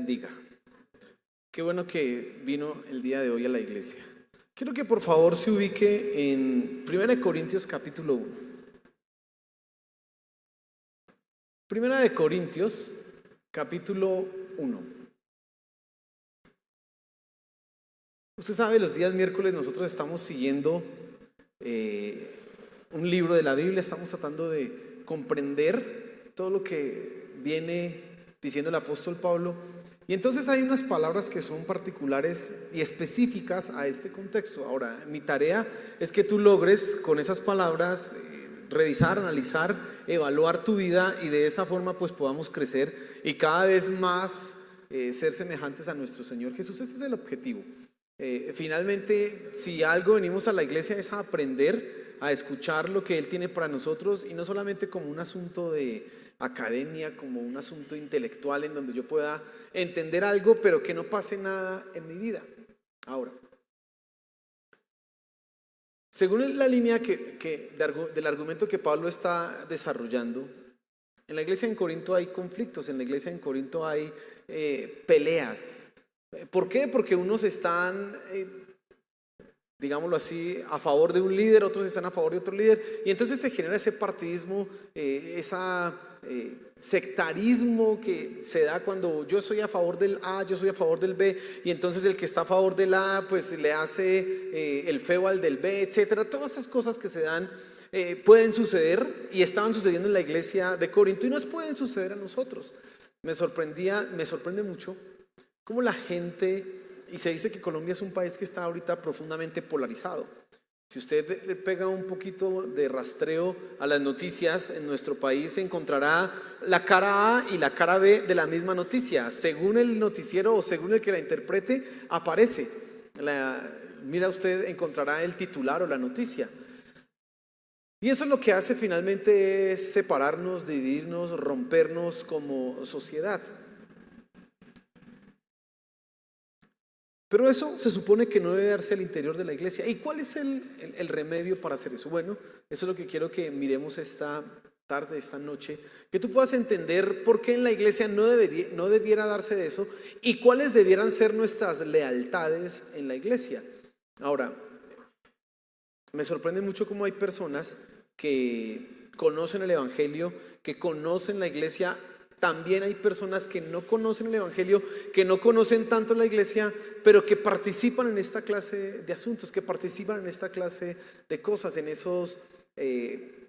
bendiga. Qué bueno que vino el día de hoy a la iglesia. Quiero que por favor se ubique en 1 Corintios capítulo 1. 1 Corintios capítulo 1. Usted sabe, los días miércoles nosotros estamos siguiendo un libro de la Biblia. Estamos tratando de comprender todo lo que viene diciendo el apóstol Pablo. Y entonces hay unas palabras que son particulares y específicas a este contexto. Ahora, mi tarea es que tú logres con esas palabras revisar, analizar, evaluar tu vida y de esa forma pues podamos crecer y cada vez más ser semejantes a nuestro Señor Jesús. Ese es el objetivo. Finalmente, si algo venimos a la iglesia es a aprender, a escuchar lo que Él tiene para nosotros y no solamente como un asunto de academia, como un asunto intelectual en donde yo pueda entender algo pero que no pase nada en mi vida. Ahora, según la línea del argumento que Pablo está desarrollando, en la iglesia en Corinto hay conflictos, en la iglesia en Corinto hay peleas. ¿Por qué? Porque unos están, digámoslo así, a favor de un líder, otros están a favor de otro líder, y entonces se genera ese partidismo, sectarismo que se da cuando yo soy a favor del A, yo soy a favor del B, y entonces el que está a favor del A pues le hace el feo al del B, etcétera. Todas esas cosas que se dan pueden suceder y estaban sucediendo en la iglesia de Corinto y nos pueden suceder a nosotros. Me sorprende mucho cómo la gente, y se dice que Colombia es un país que está ahorita profundamente polarizado. Si usted le pega un poquito de rastreo a las noticias en nuestro país, se encontrará la cara A y la cara B de la misma noticia. Según el noticiero o según el que la interprete, aparece. Mira, usted encontrará el titular o la noticia. Y eso es lo que hace finalmente es separarnos, dividirnos, rompernos como sociedad. Pero eso se supone que no debe darse al interior de la iglesia. ¿Y cuál es el remedio para hacer eso? Bueno, eso es lo que quiero que miremos esta tarde, esta noche, que tú puedas entender por qué en la iglesia no debiera darse de eso y cuáles debieran ser nuestras lealtades en la iglesia. Ahora, me sorprende mucho cómo hay personas que conocen el evangelio, que conocen la iglesia. También hay personas que no conocen el evangelio, que no conocen tanto la iglesia, pero que participan en esta clase de asuntos, que participan en esta clase de cosas, en esos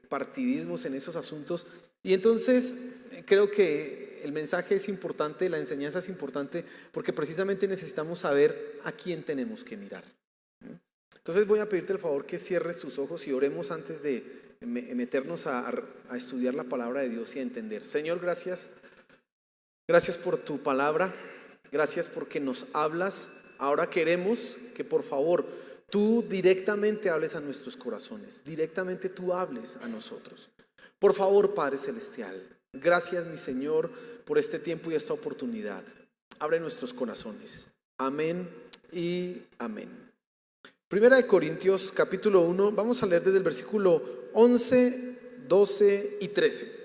partidismos, en esos asuntos. Y entonces creo que el mensaje es importante, la enseñanza es importante, porque precisamente necesitamos saber a quién tenemos que mirar. Entonces voy a pedirte el favor que cierres tus ojos y oremos antes de meternos a estudiar la palabra de Dios y a entender. Señor, gracias por tu palabra, gracias porque nos hablas. Ahora queremos que por favor tú directamente hables a nuestros corazones, directamente tú hables a nosotros. Por favor, Padre Celestial, gracias mi Señor por este tiempo y esta oportunidad. Abre nuestros corazones. Amén y amén. 1 Corintios capítulo 1, vamos a leer desde el versículo 11, 12 y 13.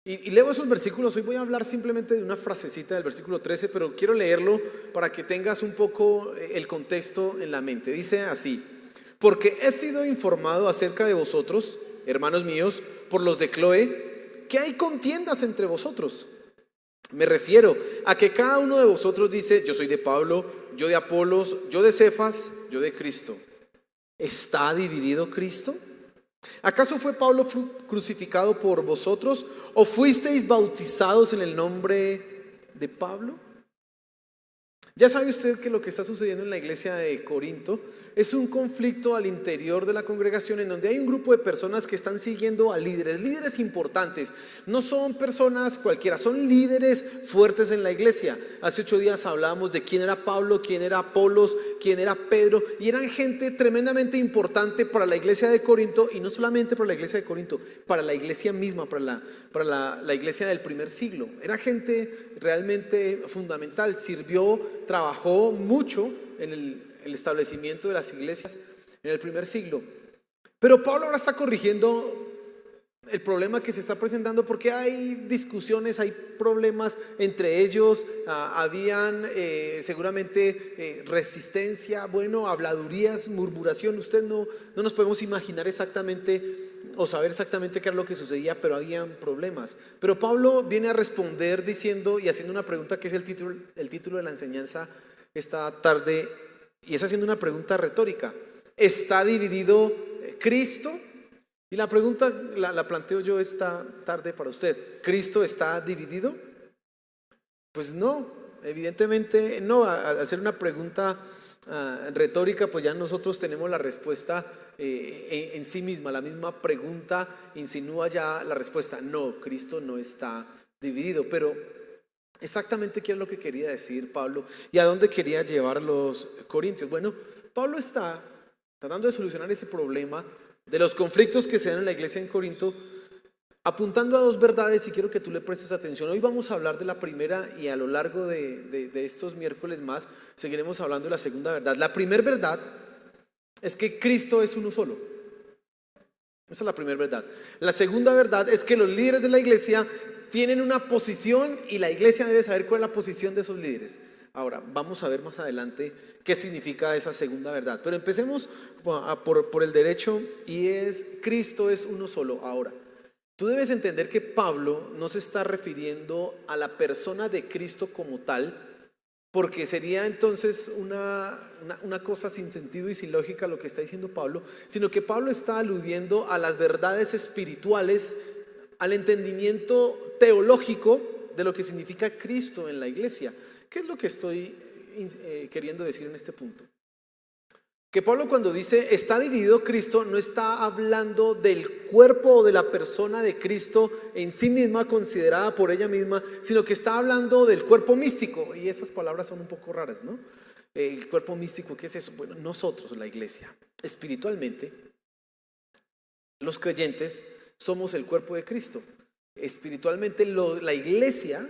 Y leo esos versículos. Hoy voy a hablar simplemente de una frasecita del versículo 13, pero quiero leerlo para que tengas un poco el contexto en la mente. Dice así: porque he sido informado acerca de vosotros, hermanos míos, por los de Cloé, que hay contiendas entre vosotros. Me refiero a que cada uno de vosotros dice: yo soy de Pablo, yo de Apolos, yo de Cefas, yo de Cristo. ¿Está dividido Cristo? ¿Acaso fue Pablo crucificado por vosotros o fuisteis bautizados en el nombre de Pablo? Ya sabe usted que lo que está sucediendo en la iglesia de Corinto es un conflicto al interior de la congregación en donde hay un grupo de personas que están siguiendo a líderes importantes. No son personas cualquiera, son líderes fuertes en la iglesia. Hace 8 días hablábamos de quién era Pablo, quién era Apolos, quién era Pedro, y eran gente tremendamente importante para la iglesia de Corinto, y no solamente para la iglesia de Corinto, para la iglesia misma, para la iglesia del primer siglo. Era gente realmente fundamental, trabajó mucho en el establecimiento de las iglesias en el primer siglo. Pero Pablo ahora está corrigiendo el problema que se está presentando, porque hay discusiones, hay problemas entre ellos, habían seguramente resistencia, bueno, habladurías, murmuración. Usted no nos podemos imaginar exactamente o saber exactamente qué era lo que sucedía, pero habían problemas. Pero Pablo viene a responder diciendo y haciendo una pregunta que es el título de la enseñanza esta tarde, y es haciendo una pregunta retórica: ¿está dividido Cristo? Y la pregunta la planteo yo esta tarde para usted: ¿Cristo está dividido? Pues no, evidentemente no. Al hacer una pregunta retórica, pues ya nosotros tenemos la respuesta en sí misma. La misma pregunta insinúa ya la respuesta: no, Cristo no está dividido. Pero exactamente qué es lo que quería decir Pablo y a dónde quería llevar a los corintios. Bueno, Pablo está tratando de solucionar ese problema de los conflictos que se dan en la iglesia en Corinto, apuntando a dos verdades, y quiero que tú le prestes atención. Hoy vamos a hablar de la primera, y a lo largo de estos miércoles más seguiremos hablando de la segunda verdad. La primera verdad es que Cristo es uno solo. Esa es la primera verdad. La segunda verdad es que los líderes de la iglesia tienen una posición y la iglesia debe saber cuál es la posición de esos líderes. Ahora, vamos a ver más adelante qué significa esa segunda verdad. Pero empecemos por el derecho, y es: Cristo es uno solo. Ahora, tú debes entender que Pablo no se está refiriendo a la persona de Cristo como tal, porque sería entonces una cosa sin sentido y sin lógica lo que está diciendo Pablo, sino que Pablo está aludiendo a las verdades espirituales, al entendimiento teológico de lo que significa Cristo en la iglesia. ¿Qué es lo que estoy queriendo decir en este punto? Que Pablo, cuando dice está dividido Cristo, no está hablando del cuerpo o de la persona de Cristo en sí misma, considerada por ella misma, sino que está hablando del cuerpo místico. Y esas palabras son un poco raras, ¿no? El cuerpo místico, ¿qué es eso? Bueno, nosotros, la iglesia, espiritualmente, los creyentes somos el cuerpo de Cristo. Espiritualmente, la iglesia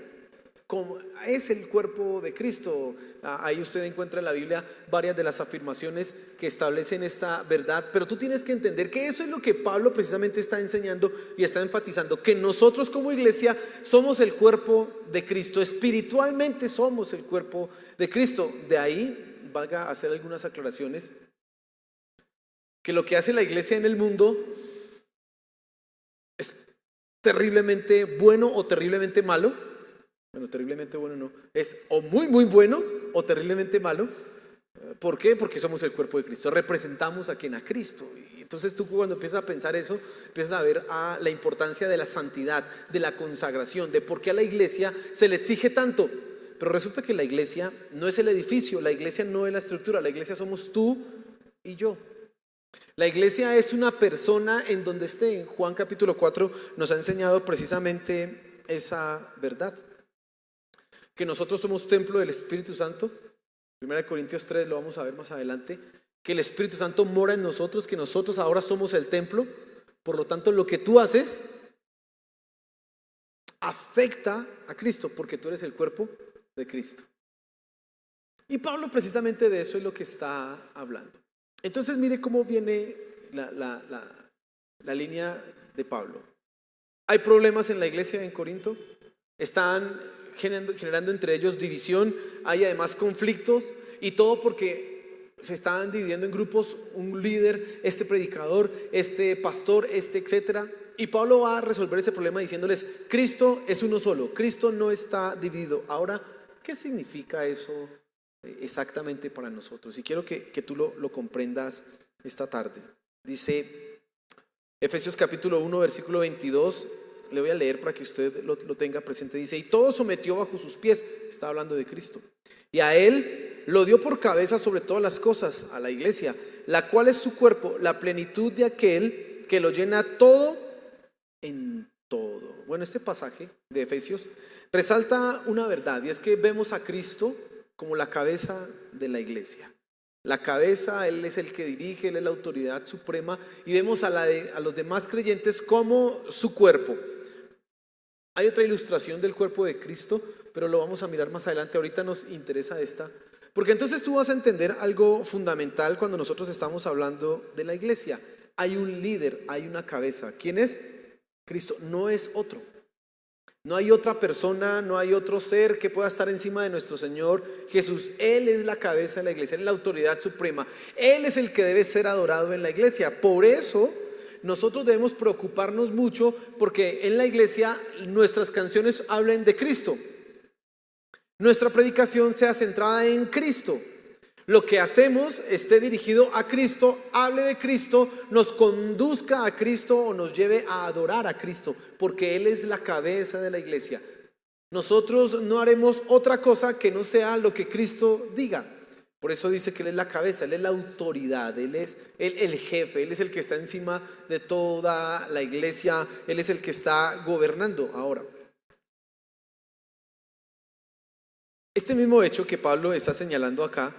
es el cuerpo de Cristo. Ahí usted encuentra en la Biblia varias de las afirmaciones que establecen esta verdad, pero tú tienes que entender que eso es lo que Pablo precisamente está enseñando y está enfatizando: que nosotros como iglesia somos el cuerpo de Cristo, espiritualmente somos el cuerpo de Cristo. De ahí valga hacer algunas aclaraciones, que lo que hace la iglesia en el mundo es terriblemente bueno o terriblemente malo. Bueno, terriblemente bueno no, es o muy muy bueno o terriblemente malo. ¿Por qué? Porque somos el cuerpo de Cristo, representamos a quien, a Cristo. Y entonces tú, cuando empiezas a pensar eso, empiezas a ver la importancia de la santidad, de la consagración, de por qué a la iglesia se le exige tanto. Pero resulta que la iglesia no es el edificio, la iglesia no es la estructura, la iglesia somos tú y yo. La iglesia es una persona en donde esté. En Juan capítulo 4 nos ha enseñado precisamente esa verdad, que nosotros somos templo del Espíritu Santo. 1 Corintios 3 lo vamos a ver más adelante, que el Espíritu Santo mora en nosotros, que nosotros ahora somos el templo. Por lo tanto, lo que tú haces afecta a Cristo, porque tú eres el cuerpo de Cristo. Y Pablo precisamente de eso es lo que está hablando. Entonces mire cómo viene la línea de Pablo. Hay problemas en la iglesia en Corinto, están generando entre ellos división, hay además conflictos, y todo porque se están dividiendo en grupos: un líder, este predicador, este pastor, etcétera. Y Pablo va a resolver ese problema diciéndoles: Cristo es uno solo, Cristo no está dividido. Ahora, ¿qué significa eso exactamente para nosotros? Y quiero que tú lo comprendas esta tarde. Dice Efesios capítulo 1 versículo 22. Le voy a leer para que usted lo tenga presente. Dice: y todo sometió bajo sus pies. Está hablando de Cristo. Y a él lo dio por cabeza sobre todas las cosas, a la iglesia, la cual es su cuerpo, la plenitud de aquel que lo llena todo en todo. Bueno, este pasaje de Efesios resalta una verdad, y es que vemos a Cristo como la cabeza de la iglesia. La cabeza, Él es el que dirige, Él es la autoridad suprema, y vemos a los demás creyentes como su cuerpo. Hay otra ilustración del cuerpo de Cristo, pero lo vamos a mirar más adelante. Ahorita nos interesa esta, porque entonces tú vas a entender algo fundamental cuando nosotros estamos hablando de la iglesia. Hay un líder, hay una cabeza. ¿Quién es? Cristo, no es otro. No hay otra persona, no hay otro ser que pueda estar encima de nuestro Señor Jesús. Él es la cabeza de la iglesia, Él es la autoridad suprema. Él es el que debe ser adorado en la iglesia. Por eso nosotros debemos preocuparnos mucho porque en la iglesia nuestras canciones hablen de Cristo. Nuestra predicación sea centrada en Cristo. Lo que hacemos esté dirigido a Cristo, hable de Cristo, nos conduzca a Cristo o nos lleve a adorar a Cristo, porque Él es la cabeza de la iglesia. Nosotros no haremos otra cosa que no sea lo que Cristo diga. Por eso dice que Él es la cabeza, Él es la autoridad, Él es el jefe, Él es el que está encima de toda la iglesia, Él es el que está gobernando ahora. Este mismo hecho que Pablo está señalando acá,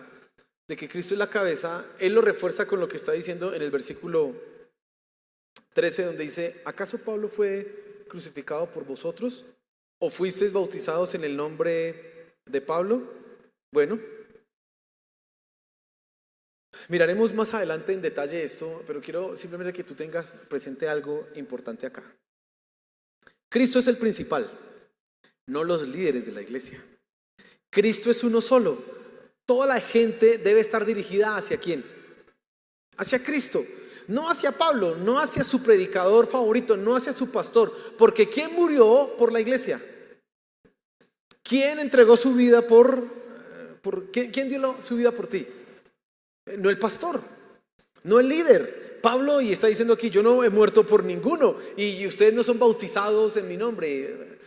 de que Cristo es la cabeza, él lo refuerza con lo que está diciendo en el versículo 13, donde dice: ¿acaso Pablo fue crucificado por vosotros? ¿O fuisteis bautizados en el nombre de Pablo? Bueno, miraremos más adelante en detalle esto, pero quiero simplemente que tú tengas presente algo importante acá. Cristo es el principal, no los líderes de la iglesia. Cristo es uno solo. Toda la gente debe estar dirigida ¿hacia quién? Hacia Cristo, no hacia Pablo, no hacia su predicador favorito, no hacia su pastor. Porque ¿quién murió por la iglesia? ¿Quién entregó su vida ¿quién dio su vida por ti? No el pastor, no el líder. Pablo, y está diciendo aquí: yo no he muerto por ninguno y ustedes no son bautizados en mi nombre.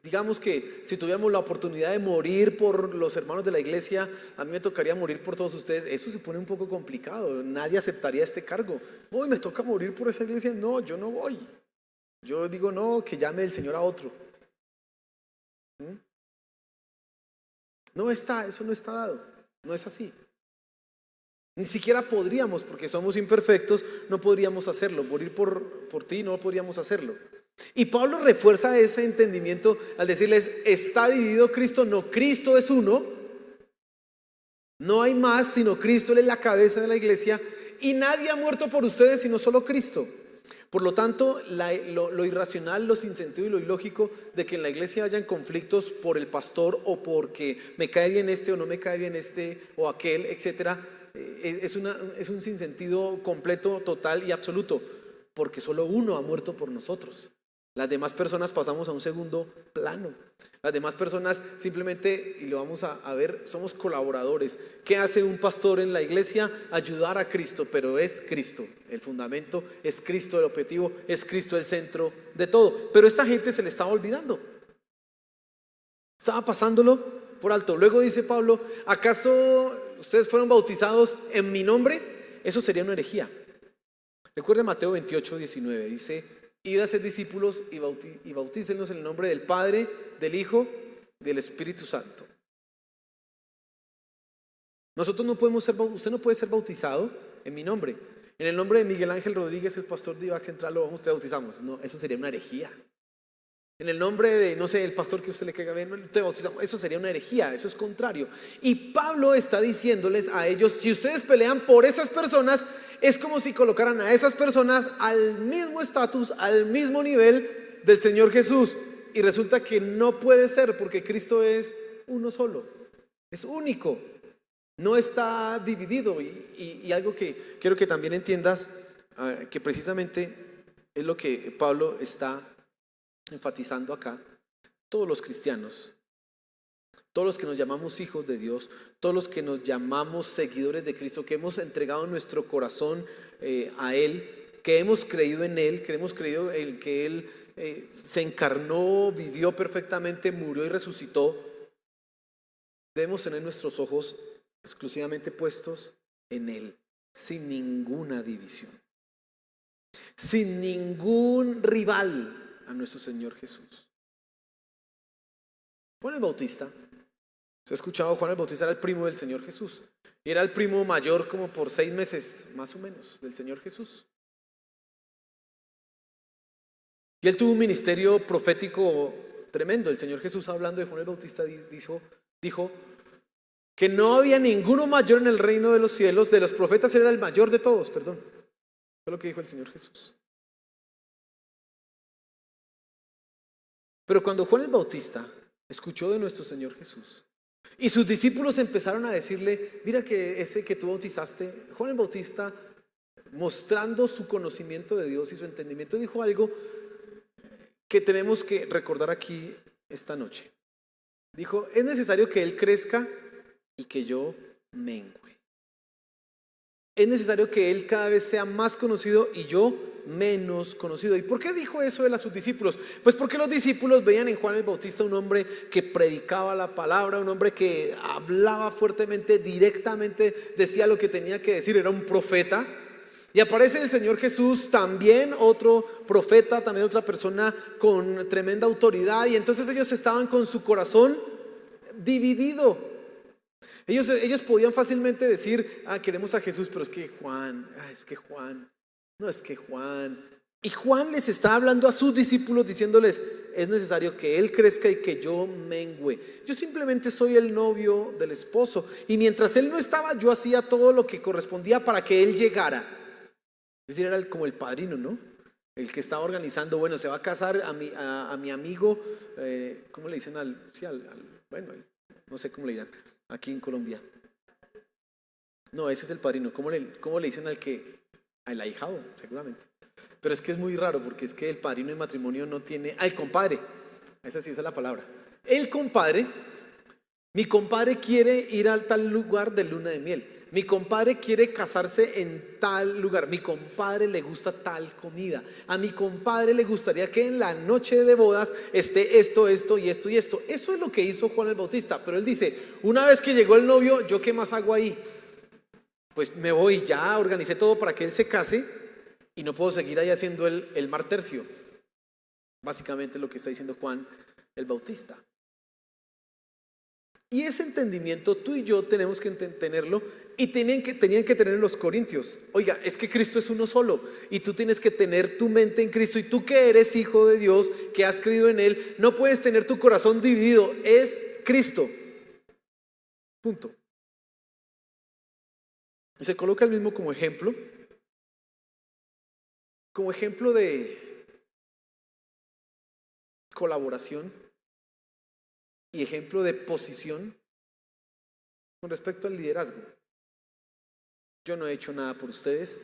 Digamos que si tuviéramos la oportunidad de morir por los hermanos de la iglesia, a mí me tocaría morir por todos ustedes. Eso se pone un poco complicado, nadie aceptaría este cargo. Hoy me toca morir por esa iglesia. No, yo no voy. Yo digo no, que llame el Señor a otro. No está, eso no está dado, no es así. Ni siquiera podríamos, porque somos imperfectos, no podríamos hacerlo. Morir por ti no podríamos hacerlo. Y Pablo refuerza ese entendimiento al decirles: ¿está dividido Cristo? No, Cristo es uno. No hay más sino Cristo, Él es la cabeza de la iglesia. Y nadie ha muerto por ustedes sino solo Cristo. Por lo tanto, lo irracional, lo sin sentido y lo ilógico de que en la iglesia hayan conflictos por el pastor o porque me cae bien este o no me cae bien este o aquel, etcétera, es un sinsentido completo, total y absoluto, porque solo uno ha muerto por nosotros. Las demás personas pasamos a un segundo plano. Las demás personas simplemente, y lo vamos a ver, somos colaboradores. ¿Qué hace un pastor en la iglesia? Ayudar a Cristo, pero es Cristo el fundamento, es Cristo el objetivo, es Cristo el centro de todo. Pero esta gente se le estaba olvidando, estaba pasándolo por alto. Luego dice Pablo: ¿acaso ustedes fueron bautizados en mi nombre? Eso sería una herejía. Recuerda Mateo 28, 19, dice: id a ser discípulos y bautícenlos en el nombre del Padre, del Hijo y del Espíritu Santo. Nosotros no podemos usted no puede ser bautizado en mi nombre. En el nombre de Miguel Ángel Rodríguez, el pastor de IVAC Central, lo vamos a bautizamos. No, eso sería una herejía. En el nombre de, no sé, el pastor que usted le caiga bien, te bautizamos. Eso sería una herejía, eso es contrario. Y Pablo está diciéndoles a ellos: si ustedes pelean por esas personas, es como si colocaran a esas personas al mismo estatus, al mismo nivel del Señor Jesús. Y resulta que no puede ser, porque Cristo es uno solo, es único, no está dividido. Y algo que quiero que también entiendas, que precisamente es lo que Pablo está enfatizando acá: todos los cristianos, todos los que nos llamamos hijos de Dios, todos los que nos llamamos seguidores de Cristo, que hemos entregado nuestro corazón a Él, que hemos creído en Él, que hemos creído en que Él se encarnó, vivió perfectamente, murió y resucitó, debemos tener nuestros ojos exclusivamente puestos en Él, sin ninguna división, sin ningún rival a nuestro Señor Jesús. Juan el Bautista, se ha escuchado, Juan el Bautista era el primo del Señor Jesús, y era el primo mayor como por 6 meses más o menos del Señor Jesús. Y él tuvo un ministerio profético tremendo. El Señor Jesús, hablando de Juan el Bautista, dijo que no había ninguno mayor en el reino de los cielos. De los profetas era el mayor de todos, perdón. Fue lo que dijo el Señor Jesús. Pero cuando Juan el Bautista escuchó de nuestro Señor Jesús y sus discípulos empezaron a decirle, mira que ese que tú bautizaste, Juan el Bautista, mostrando su conocimiento de Dios y su entendimiento, dijo algo que tenemos que recordar aquí esta noche. Dijo, es necesario que Él crezca y que yo mengüe. Es necesario que Él cada vez sea más conocido y yo menos conocido. ¿Y por qué dijo eso Él a sus discípulos? Pues porque los discípulos veían en Juan el Bautista un hombre que predicaba la palabra, un hombre que hablaba fuertemente, directamente decía lo que tenía que decir, era un profeta. Y aparece el Señor Jesús, también otro profeta, también otra persona con tremenda autoridad. Y entonces ellos estaban con su corazón dividido. Ellos podían fácilmente decir, queremos a Jesús, pero es que Juan, no es que Juan. Y Juan les está hablando a sus discípulos diciéndoles, es necesario que Él crezca y que yo mengüe. Yo simplemente soy el novio del esposo. Y mientras Él no estaba, yo hacía todo lo que correspondía para que Él llegara. Es decir, era como el padrino, ¿no? El que estaba organizando, bueno, se va a casar a mi amigo, ¿cómo le dicen bueno, no sé cómo le dirán aquí en Colombia? No, ese es el padrino. ¿Cómo le dicen al ahijado? Seguramente. Pero es que es muy raro porque es que el padrino de matrimonio no tiene, el compadre, esa sí es la palabra. El compadre, mi compadre quiere ir al tal lugar de luna de miel. Mi compadre quiere casarse en tal lugar. Mi compadre le gusta tal comida. A mi compadre le gustaría que en la noche de bodas esté esto y esto y esto. Eso es lo que hizo Juan el Bautista. Pero él dice, una vez que llegó el novio, ¿yo qué más hago ahí? Pues me voy, ya organicé todo para que él se case y no puedo seguir ahí haciendo el martercio. Básicamente lo que está diciendo Juan el Bautista. Y ese entendimiento tú y yo tenemos que tenerlo y tenían que tener los corintios. Oiga, es que Cristo es uno solo y tú tienes que tener tu mente en Cristo. Y tú que eres hijo de Dios, que has creído en Él, no puedes tener tu corazón dividido. Es Cristo. Punto. Y se coloca el mismo como ejemplo de colaboración y ejemplo de posición con respecto al liderazgo. Yo no he hecho nada por ustedes,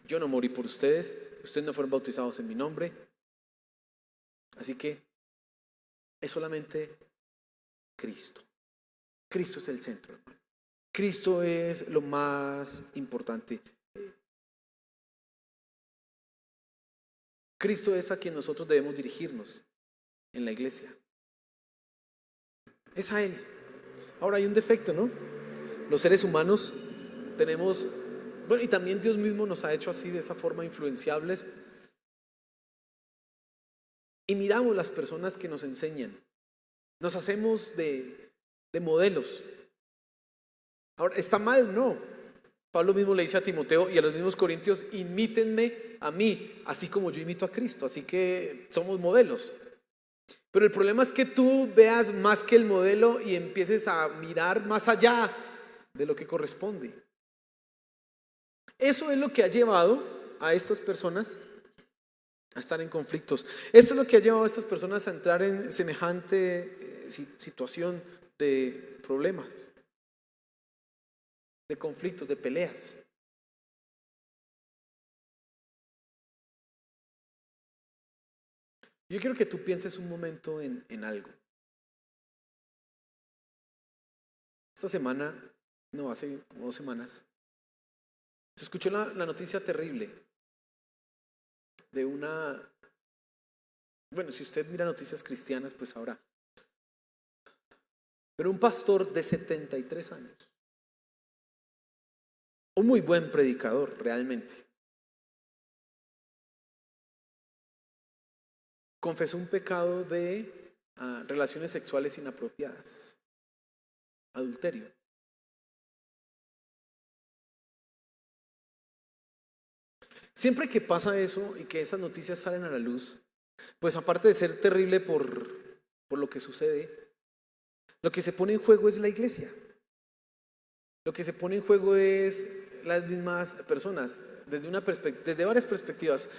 yo no morí por ustedes, ustedes no fueron bautizados en mi nombre, así que es solamente Cristo. Cristo es el centro, hermano. Cristo es lo más importante. Cristo es a quien nosotros debemos dirigirnos en la iglesia. Es a Él. Ahora hay un defecto, ¿no? Los seres humanos tenemos, bueno, y también Dios mismo nos ha hecho así, de esa forma, influenciables. Y miramos las personas que nos enseñan. Nos hacemos de modelos. Ahora, ¿está mal? No. Pablo mismo le dice a Timoteo y a los mismos corintios, imítenme a mí, así como yo imito a Cristo. Así que somos modelos. Pero el problema es que tú veas más que el modelo y empieces a mirar más allá de lo que corresponde. Eso es lo que ha llevado a estas personas a estar en conflictos. Esto es lo que ha llevado a estas personas a entrar en semejante situación de problemas, de conflictos, de peleas. Yo quiero que tú pienses un momento en algo. Esta semana, no, hace como 2 semanas, se escuchó la noticia terrible de bueno, si usted mira noticias cristianas, pues sabrá. Pero un pastor de 73 años, un muy buen predicador realmente, confesó un pecado de relaciones sexuales inapropiadas, adulterio. Siempre que pasa eso y que esas noticias salen a la luz, pues aparte de ser terrible por lo que sucede, lo que se pone en juego es la iglesia. Lo que se pone en juego es las mismas personas desde varias perspectivas.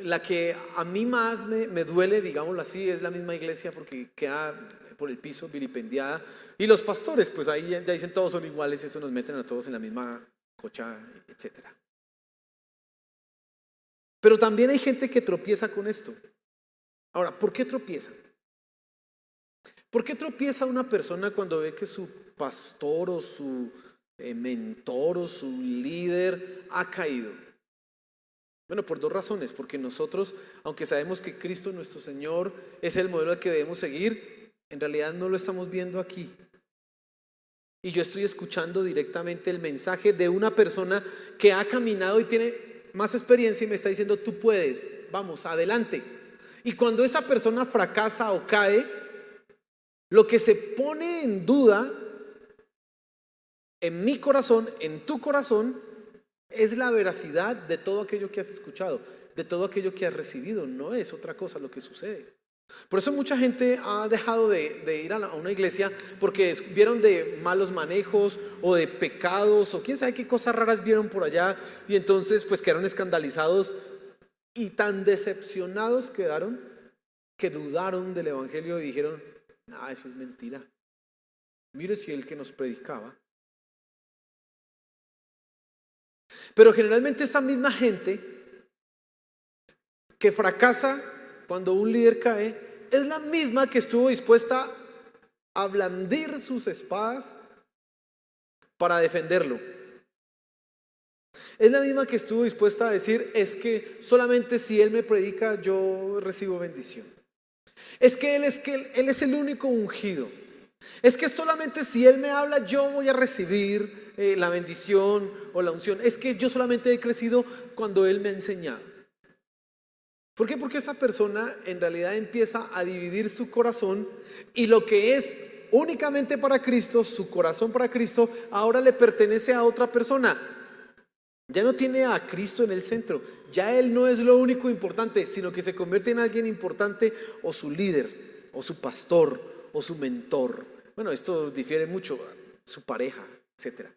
La que a mí más me duele, digámoslo así, es la misma iglesia porque queda por el piso vilipendiada. Y los pastores, pues ahí ya dicen todos son iguales, eso nos meten a todos en la misma cocha, etcétera. Pero también hay gente que tropieza con esto. Ahora, ¿por qué tropieza? ¿Por qué tropieza una persona cuando ve que su pastor o su mentor o su líder ha caído? Bueno, por dos razones. Porque nosotros, aunque sabemos que Cristo nuestro Señor es el modelo al que debemos seguir, en realidad no lo estamos viendo aquí. Y yo estoy escuchando directamente el mensaje de una persona que ha caminado y tiene más experiencia y me está diciendo: tú puedes, vamos, adelante. Y cuando esa persona fracasa o cae, lo que se pone en duda en mi corazón, en tu corazón, es la veracidad de todo aquello que has escuchado, de todo aquello que has recibido. No es otra cosa lo que sucede. Por eso mucha gente ha dejado de ir a una iglesia porque vieron de malos manejos o de pecados o quién sabe qué cosas raras vieron por allá, y entonces pues quedaron escandalizados y tan decepcionados quedaron que dudaron del evangelio y dijeron: ah, eso es mentira. Mire si el que nos predicaba. Pero generalmente esa misma gente que fracasa cuando un líder cae es la misma que estuvo dispuesta a blandir sus espadas para defenderlo. Es la misma que estuvo dispuesta a decir: es que solamente si él me predica yo recibo bendición. Es que él es el único ungido. Es que solamente si él me habla yo voy a recibir la bendición o la unción. Es que yo solamente he crecido cuando él me ha enseñado. ¿Por qué? Porque esa persona en realidad empieza a dividir su corazón, y lo que es únicamente para Cristo, su corazón para Cristo, ahora le pertenece a otra persona. Ya no tiene a Cristo en el centro. Ya él no es lo único importante, sino que se convierte en alguien importante, o su líder, o su pastor, o su mentor. Bueno, esto difiere mucho, su pareja, etcétera.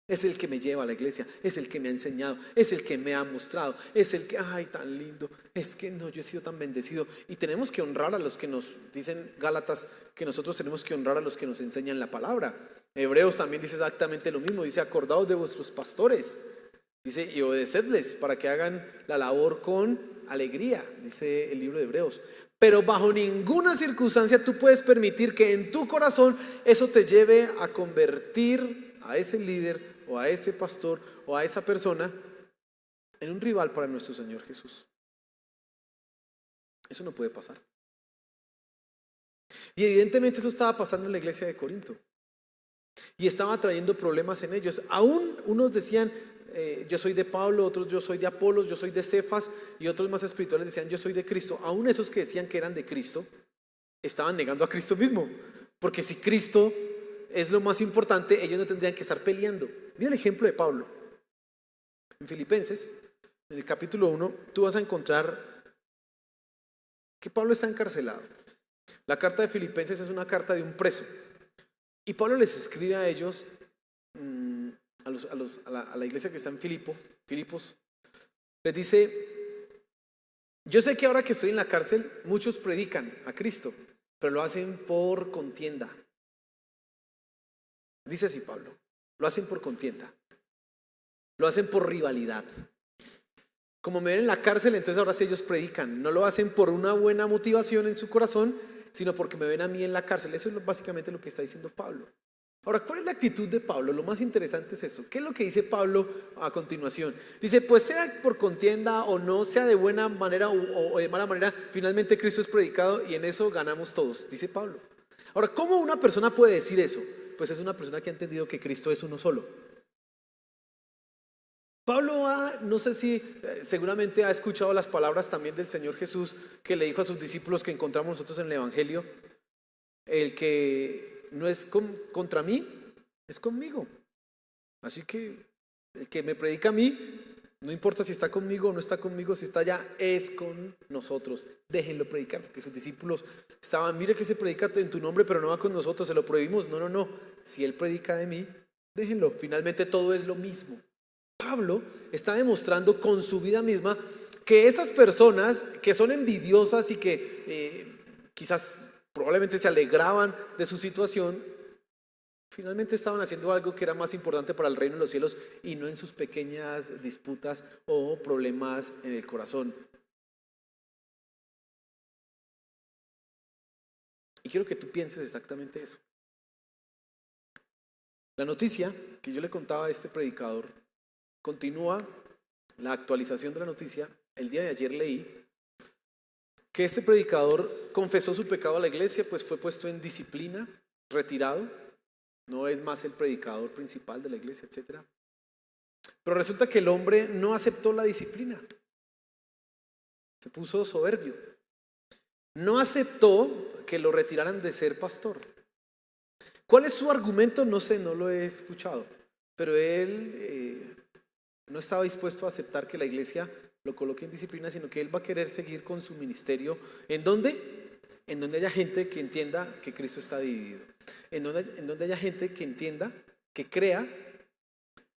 Es el que me lleva a la iglesia, es el que me ha enseñado, es el que me ha mostrado, es el que, ay, tan lindo, es que no, yo he sido tan bendecido. Y tenemos que honrar a los que nos dicen Gálatas, que nosotros tenemos que honrar a los que nos enseñan la palabra. Hebreos también dice exactamente lo mismo, dice: acordaos de vuestros pastores, dice, y obedecedles para que hagan la labor con alegría, dice el libro de Hebreos. Pero bajo ninguna circunstancia tú puedes permitir que en tu corazón eso te lleve a convertir a ese líder o a ese pastor o a esa persona en un rival para nuestro Señor Jesús. Eso no puede pasar. Y evidentemente eso estaba pasando en la iglesia de Corinto y estaba trayendo problemas en ellos. Aún unos decían: yo soy de Pablo, otros yo soy de Apolos, yo soy de Cefas, y otros más espirituales decían: yo soy de Cristo. Aún esos que decían que eran de Cristo estaban negando a Cristo mismo, porque si Cristo es lo más importante, ellos no tendrían que estar peleando. Mira el ejemplo de Pablo. En Filipenses, en el capítulo 1, tú vas a encontrar que Pablo está encarcelado. La carta de Filipenses es una carta de un preso, y Pablo les escribe a ellos, a la iglesia que está en Filipos, les dice: yo sé que ahora que estoy en la cárcel muchos predican a Cristo, pero lo hacen por contienda. Dice así Pablo: lo hacen por contienda, lo hacen por rivalidad. Como me ven en la cárcel, entonces ahora sí ellos predican. No lo hacen por una buena motivación en su corazón, sino porque me ven a mí en la cárcel. Eso es básicamente lo que está diciendo Pablo. Ahora, ¿cuál es la actitud de Pablo? Lo más interesante es eso. ¿Qué es lo que dice Pablo a continuación? Dice: pues sea por contienda o no, sea de buena manera o de mala manera, finalmente Cristo es predicado y en eso ganamos todos, dice Pablo. Ahora, ¿cómo una persona puede decir eso? Pues es una persona que ha entendido que Cristo es uno solo. Pablo no sé si seguramente ha escuchado las palabras también del Señor Jesús, que le dijo a sus discípulos, que encontramos nosotros en el Evangelio: el que no es contra mí, es conmigo. Así que el que me predica a mí, no importa si está conmigo o no está conmigo, si está allá, es con nosotros. Déjenlo predicar, porque sus discípulos estaban: mire que se predica en tu nombre, pero no va con nosotros, se lo prohibimos. No, si él predica de mí, déjenlo. Finalmente todo es lo mismo. Pablo está demostrando con su vida misma que esas personas que son envidiosas y que quizás probablemente se alegraban de su situación, finalmente estaban haciendo algo que era más importante para el reino de los cielos y no en sus pequeñas disputas o problemas en el corazón. Y quiero que tú pienses exactamente eso. La noticia que yo le contaba a este predicador continúa la actualización de la noticia. El día de ayer leí que este predicador confesó su pecado a la iglesia, pues fue puesto en disciplina, retirado, no es más el predicador principal de la iglesia, etc. Pero resulta que el hombre no aceptó la disciplina, se puso soberbio, no aceptó que lo retiraran de ser pastor. ¿Cuál es su argumento? No sé, no lo he escuchado, pero él no estaba dispuesto a aceptar que la iglesia lo coloque en disciplina, sino que él va a querer seguir con su ministerio. ¿En dónde? En donde haya gente que entienda que Cristo está dividido. En donde haya gente que entienda, que crea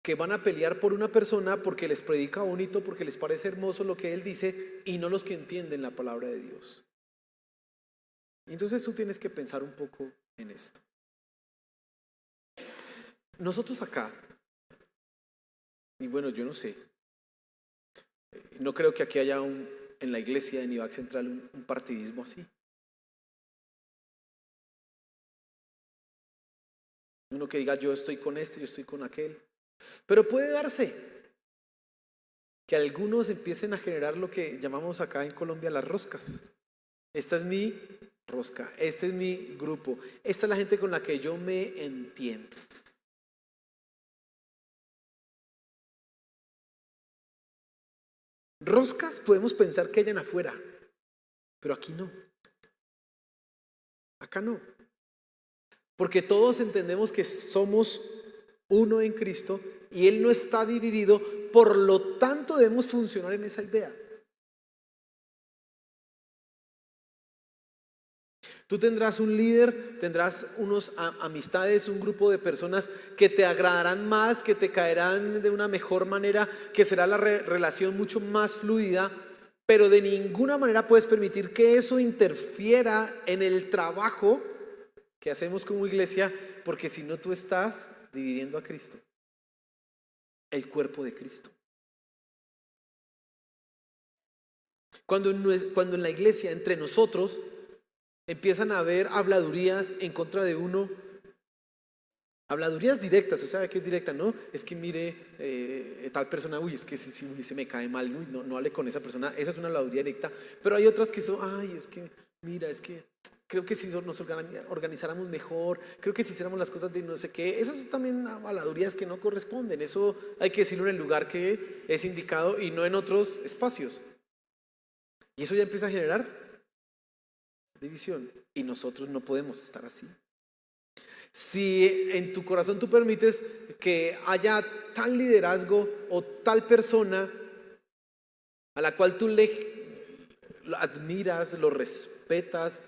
que van a pelear por una persona porque les predica bonito, porque les parece hermoso lo que él dice, y no los que entienden la palabra de Dios. Entonces tú tienes que pensar un poco en esto. Nosotros acá, y bueno, yo no sé, no creo que aquí haya en la iglesia de Nivac Central un partidismo así. Uno que diga yo estoy con este, yo estoy con aquel. Pero puede darse que algunos empiecen a generar lo que llamamos acá en Colombia las roscas. Esta es mi rosca, este es mi grupo, esta es la gente con la que yo me entiendo. Roscas podemos pensar que hayan afuera, pero aquí no. Acá no. Porque todos entendemos que somos uno en Cristo y Él no está dividido, por lo tanto debemos funcionar en esa idea. Tú tendrás un líder, tendrás unos amistades, un grupo de personas que te agradarán más, que te caerán de una mejor manera, que será la relación mucho más fluida, pero de ninguna manera puedes permitir que eso interfiera en el trabajo que hacemos como iglesia, porque si no tú estás dividiendo a Cristo, el cuerpo de Cristo. Cuando en la iglesia, entre nosotros, empiezan a haber habladurías en contra de uno, habladurías directas, o sea, ¿qué es directa? No, es que mire, tal persona, uy, es que si se me cae mal, uy, no hable con esa persona, esa es una habladuría directa, pero hay otras que son, ay, es que, mira, es que creo que si nos organizáramos mejor, creo que si hiciéramos las cosas de no sé qué, eso son también habladurías que no corresponden, eso hay que decirlo en el lugar que es indicado y no en otros espacios. Y eso ya empieza a generar división y nosotros no podemos estar así. Si en tu corazón tú permites que haya tal liderazgo o tal persona a la cual tú lo admiras, lo respetas,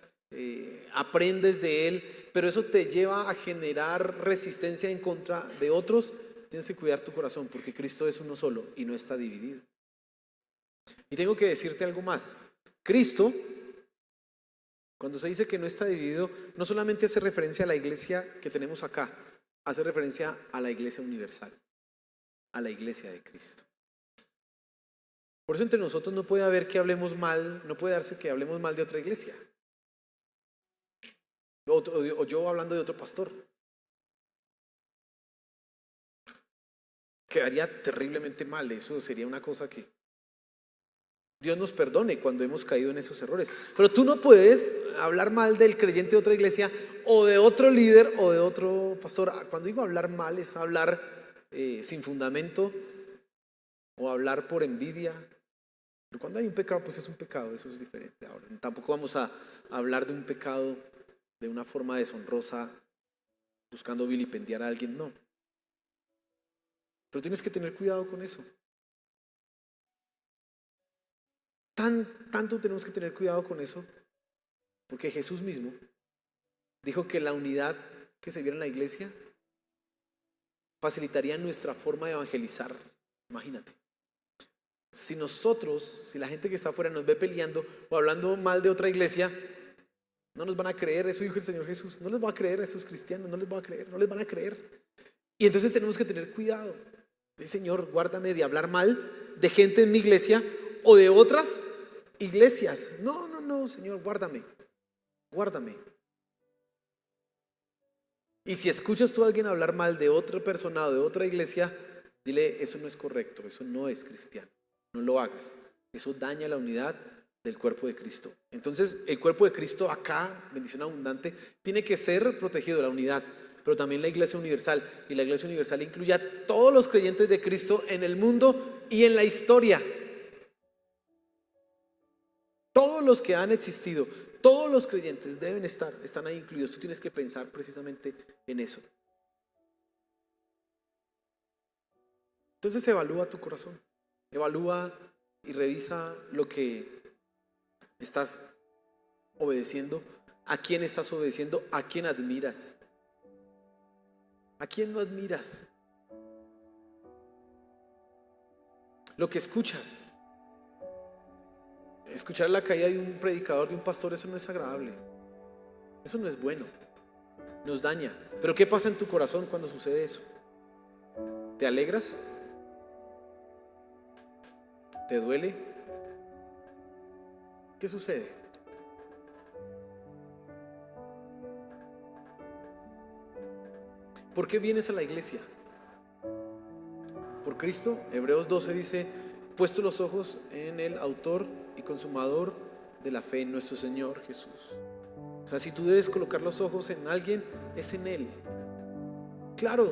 aprendes de él, pero eso te lleva a generar resistencia en contra de otros, tienes que cuidar tu corazón porque Cristo es uno solo y no está dividido. Y tengo que decirte algo más. Cristo, cuando se dice que no está dividido, no solamente hace referencia a la iglesia que tenemos acá, hace referencia a la iglesia universal, a la iglesia de Cristo. Por eso entre nosotros no puede haber que hablemos mal, no puede darse que hablemos mal de otra iglesia. O yo hablando de otro pastor. Quedaría terriblemente mal, eso sería una cosa que Dios nos perdone cuando hemos caído en esos errores. Pero tú no puedes hablar mal del creyente de otra iglesia o de otro líder o de otro pastor. Cuando digo hablar mal es hablar sin fundamento o hablar por envidia. Pero cuando hay un pecado, pues es un pecado, eso es diferente. Ahora, tampoco vamos a hablar de un pecado de una forma deshonrosa buscando vilipendiar a alguien, no. Pero tienes que tener cuidado con eso. Tanto tenemos que tener cuidado con eso, porque Jesús mismo dijo que la unidad que se viera en la iglesia facilitaría nuestra forma de evangelizar Imagínate. Si la gente que está afuera nos ve peleando o hablando mal de otra iglesia, no nos van a creer. Eso dijo el Señor Jesús. No les va a creer a esos cristianos, no les va a creer, no les van a creer. Y entonces tenemos que tener cuidado. Sí, Señor, guárdame de hablar mal de gente en mi iglesia o de otras iglesias. No, Señor, guárdame. Y si escuchas tú a alguien hablar mal de otra persona o de otra iglesia, dile, eso no es correcto, eso no es cristiano. No lo hagas. Eso daña la unidad del cuerpo de Cristo. Entonces, el cuerpo de Cristo acá, bendición abundante, tiene que ser protegido, la unidad, pero también la iglesia universal. Y la iglesia universal incluye a todos los creyentes de Cristo en el mundo y en la historia. Todos los que han existido, todos los creyentes están ahí incluidos. Tú tienes que pensar precisamente en eso. Entonces evalúa tu corazón. Evalúa y revisa lo que estás obedeciendo, a quién estás obedeciendo, a quién admiras, a quién no admiras. Lo que escuchas. Escuchar la caída de un predicador, de un pastor, eso no es agradable. Eso no es bueno. Nos daña. Pero ¿qué pasa en tu corazón cuando sucede eso? ¿Te alegras? ¿Te duele? ¿Qué sucede? ¿Por qué vienes a la iglesia? ¿Por Cristo? Hebreos 12 dice, puesto los ojos en el autor y consumador de la fe, en nuestro Señor Jesús. O sea, si tú debes colocar los ojos en alguien, es en Él. Claro,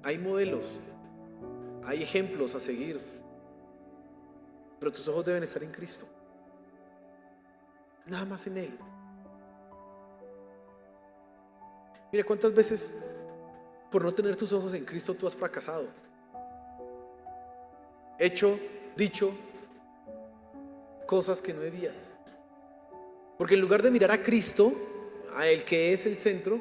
hay modelos, hay ejemplos a seguir, pero tus ojos deben estar en Cristo. Nada más en Él. Mira cuántas veces por no tener tus ojos en Cristo tú has fracasado. Hecho, dicho cosas que no debías. Porque en lugar de mirar a Cristo, a el que es el centro,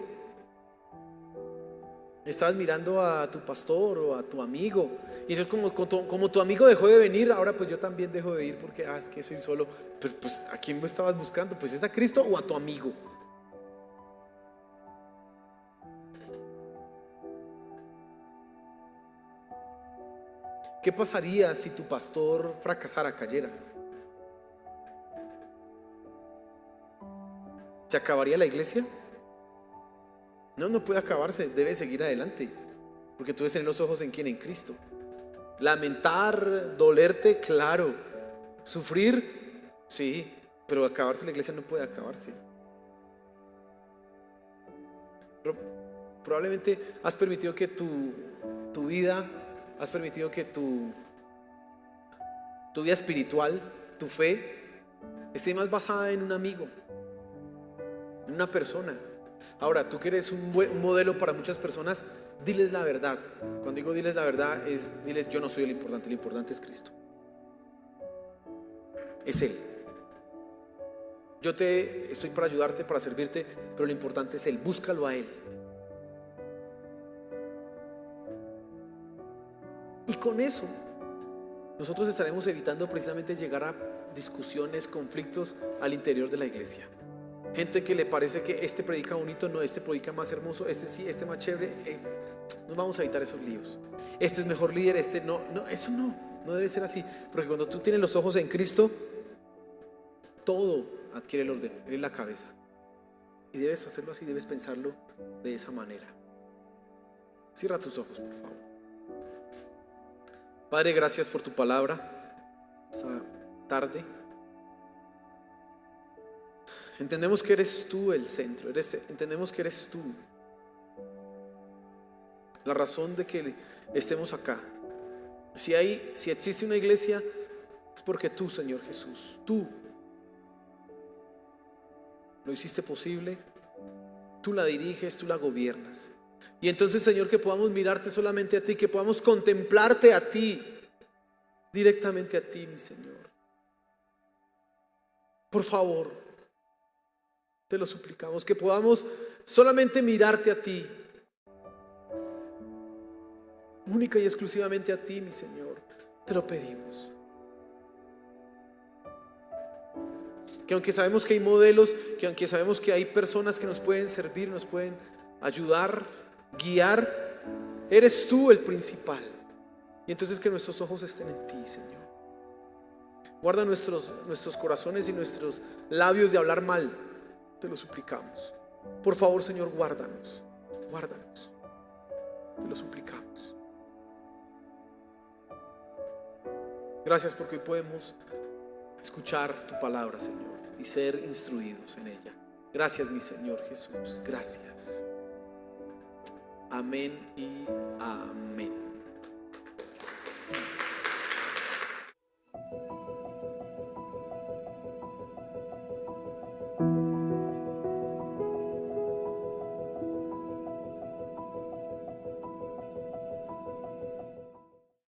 estabas mirando a tu pastor o a tu amigo. Y eso es como tu amigo dejó de venir, ahora pues yo también dejo de ir porque es que soy solo. Pues ¿a quién estabas buscando? Pues ¿es a Cristo o a tu amigo? ¿Qué pasaría si tu pastor fracasara, cayera? ¿Se acabaría la iglesia? No puede acabarse, debe seguir adelante, porque tú debes tener los ojos en quién, en Cristo. Lamentar, dolerte, claro. Sufrir, sí, pero acabarse la iglesia no puede acabarse. Pero probablemente has permitido que tu vida, has permitido que tu vida espiritual, tu fe, esté más basada en un amigo, en una persona. Ahora, tú que eres un modelo para muchas personas, diles la verdad. Cuando digo diles la verdad, diles yo no soy el importante es Cristo. Es Él. Yo estoy para ayudarte, para servirte, pero lo importante es Él. Búscalo a Él. Y con eso, nosotros estaremos evitando precisamente llegar a discusiones, conflictos al interior de la iglesia. Gente que le parece que este predica bonito, no, este predica más hermoso, este sí, este más chévere. Nos vamos a evitar esos líos. Este es mejor líder, este no, eso no debe ser así. Porque cuando tú tienes los ojos en Cristo, todo adquiere el orden, Él es la cabeza. Y debes hacerlo así, debes pensarlo de esa manera. Cierra tus ojos, por favor. Padre, gracias por tu palabra esta tarde. Entendemos que eres tú el centro, entendemos que eres tú la razón de que estemos acá. Si existe una iglesia, es porque tú, Señor Jesús, tú lo hiciste posible, tú la diriges, tú la gobiernas. Y entonces, Señor, que podamos mirarte solamente a ti, que podamos contemplarte a ti, directamente a ti, mi Señor. Por favor, te lo suplicamos, que podamos solamente mirarte a ti, única y exclusivamente a ti, mi Señor. Te lo pedimos. Que aunque sabemos que hay modelos, que aunque sabemos que hay personas que nos pueden servir, nos pueden ayudar, guiar, eres tú el principal. Y entonces que nuestros ojos estén en ti, Señor. Guarda nuestros corazones y nuestros labios de hablar mal. Te lo suplicamos. Por favor, Señor, guárdanos. Guárdanos. Te lo suplicamos. Gracias porque hoy podemos escuchar tu palabra, Señor, y ser instruidos en ella. Gracias, mi Señor Jesús. Gracias. Amén y amén.